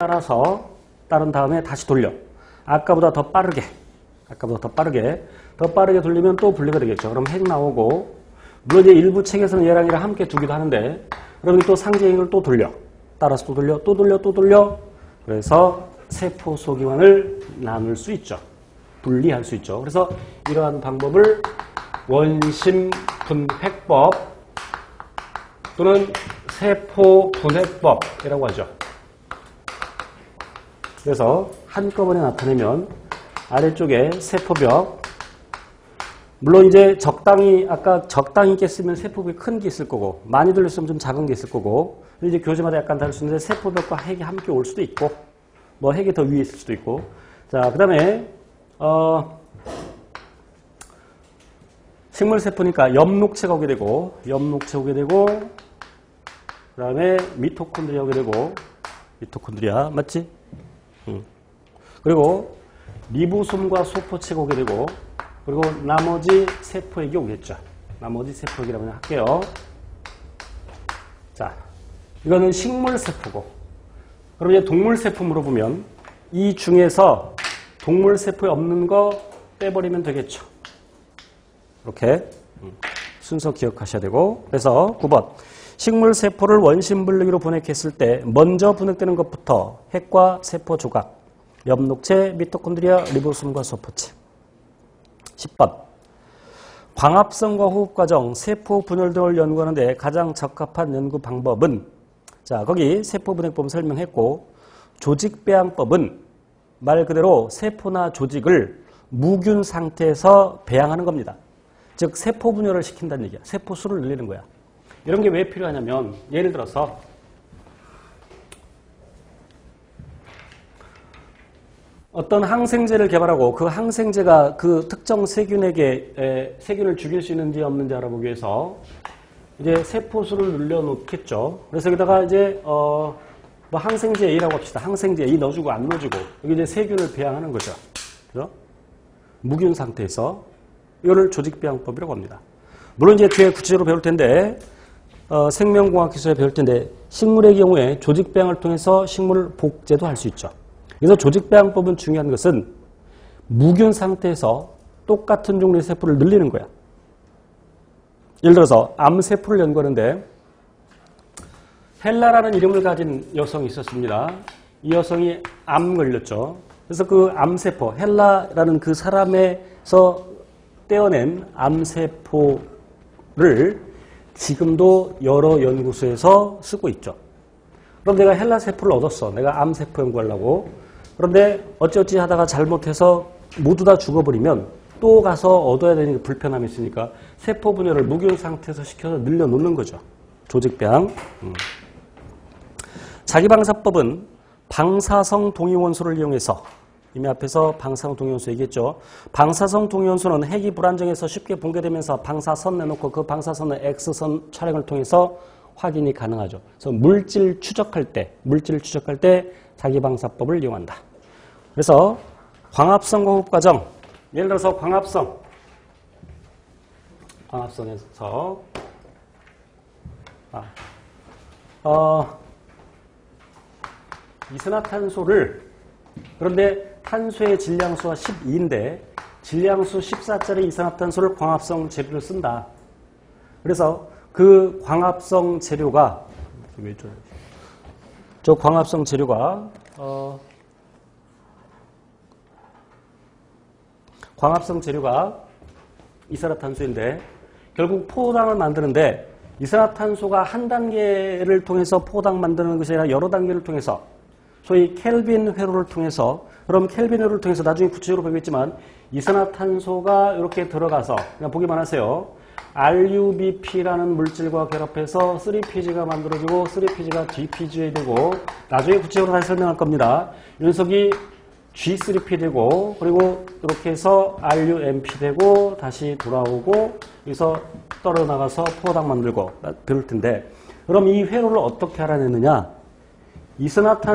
따라서 따른 다음에 다시 돌려. 아까보다 더 빠르게 돌리면 또 분리가 되겠죠. 그럼 핵 나오고, 물론 이제 일부 책에서는 얘랑 얘랑 함께 두기도 하는데, 그러면 또 상징을 또 돌려. 따라서 또 돌려. 그래서 세포 소기관을 나눌 수 있죠. 분리할 수 있죠. 그래서 이러한 방법을 원심분획법 또는 세포분획법이라고 하죠. 그래서 한꺼번에 나타내면 아래쪽에 세포벽, 물론 이제 아까 적당히 깼으면 세포벽이 큰 게 있을 거고, 많이 돌렸으면 좀 작은 게 있을 거고, 이제 교재마다 약간 다를 수 있는데 세포벽과 핵이 함께 올 수도 있고, 뭐 핵이 더 위에 있을 수도 있고. 자, 그 다음에 식물세포니까 엽록체가 오게 되고, 그 다음에 미토콘드리아 오게 되고, 미토콘드리아 맞지? 그리고 리보솜과 소포체가 오게 되고, 그리고 나머지 세포액이 오겠죠. 나머지 세포액이라고 할게요. 자, 이거는 식물세포고, 그럼 이제 동물세포 물어보면 이 중에서 동물세포에 없는 거 빼버리면 되겠죠. 이렇게 순서 기억하셔야 되고, 그래서 9번 식물세포를 원심분리기로 분해했을 때 먼저 분해되는 것부터 핵과 세포 조각, 엽록체, 미토콘드리아, 리보솜과 소포체. 10번 광합성과 호흡과정, 세포 분열 등을 연구하는 데 가장 적합한 연구 방법은, 자, 거기 세포분해법 설명했고, 조직배양법은 말 그대로 세포나 조직을 무균 상태에서 배양하는 겁니다. 즉 세포 분열을 시킨다는 얘기야. 세포 수를 늘리는 거야. 이런 게 왜 필요하냐면, 예를 들어서 어떤 항생제를 개발하고 그 항생제가 그 특정 세균에게 세균을 죽일 수 있는지 없는지 알아보기 위해서 이제 세포수를 늘려놓겠죠. 그래서 여기다가 이제 뭐 항생제 A라고 합시다. 항생제 A 넣어주고 안 넣어주고 여기 이제 세균을 배양하는 거죠. 그죠? 무균 상태에서 이거를 조직배양법이라고 합니다. 물론 이제 뒤에 구체적으로 배울 텐데 생명공학 기술에 배울 텐데 식물의 경우에 조직배양을 통해서 식물 복제도 할 수 있죠. 그래서 조직배양법은 중요한 것은 무균 상태에서 똑같은 종류의 세포를 늘리는 거야. 예를 들어서 암세포를 연구하는데 헬라라는 이름을 가진 여성이 있었습니다. 이 여성이 암 걸렸죠. 그래서 그 암세포, 헬라라는 그 사람에서 떼어낸 암세포를 지금도 여러 연구소에서 쓰고 있죠. 그럼 내가 헬라 세포를 얻었어. 내가 암세포 연구하려고. 그런데 어찌어찌 하다가 잘못해서 모두 다 죽어버리면 또 가서 얻어야 되는 불편함이 있으니까 세포 분열을 무균 상태에서 시켜서 늘려놓는 거죠. 조직배양. 자기방사법은 방사성 동위원소를 이용해서, 이미 앞에서 방사성 동위원소 얘기했죠. 방사성 동위원소는 핵이 불안정해서 쉽게 붕괴되면서 방사선 내놓고 그 방사선의 X선 촬영을 통해서 확인이 가능하죠. 그래서 물질을 추적할 때 자기방사법을 이용한다. 그래서 광합성과 호흡과정, 예를 들어서 광합성에서 이산화탄소를, 그런데 탄소의 질량수가 12인데 질량수 14짜리 이산화탄소를 광합성 재료로 쓴다. 그래서 그 광합성 재료가 이산화탄소인데 결국 포당을 만드는데 이산화탄소가 한 단계를 통해서 포당 만드는 것이 아니라 여러 단계를 통해서 소위 켈빈 회로를 통해서, 그럼 켈빈 회로를 통해서 나중에 구체적으로 보겠지만 이산화탄소가 이렇게 들어가서 그냥 보기만 하세요. RUBP라는 물질과 결합해서 3PG가 만들어지고 3PG가 DPGA 되고 나중에 구체적으로 다시 설명할 겁니다. 윤석이 G3P 되고 그리고 이렇게 해서 RUMP 되고 다시 돌아오고 여기서 떨어나가서 포당 만들고 배울 텐데, 그럼 이 회로를 어떻게 알아내느냐? 이산화탄소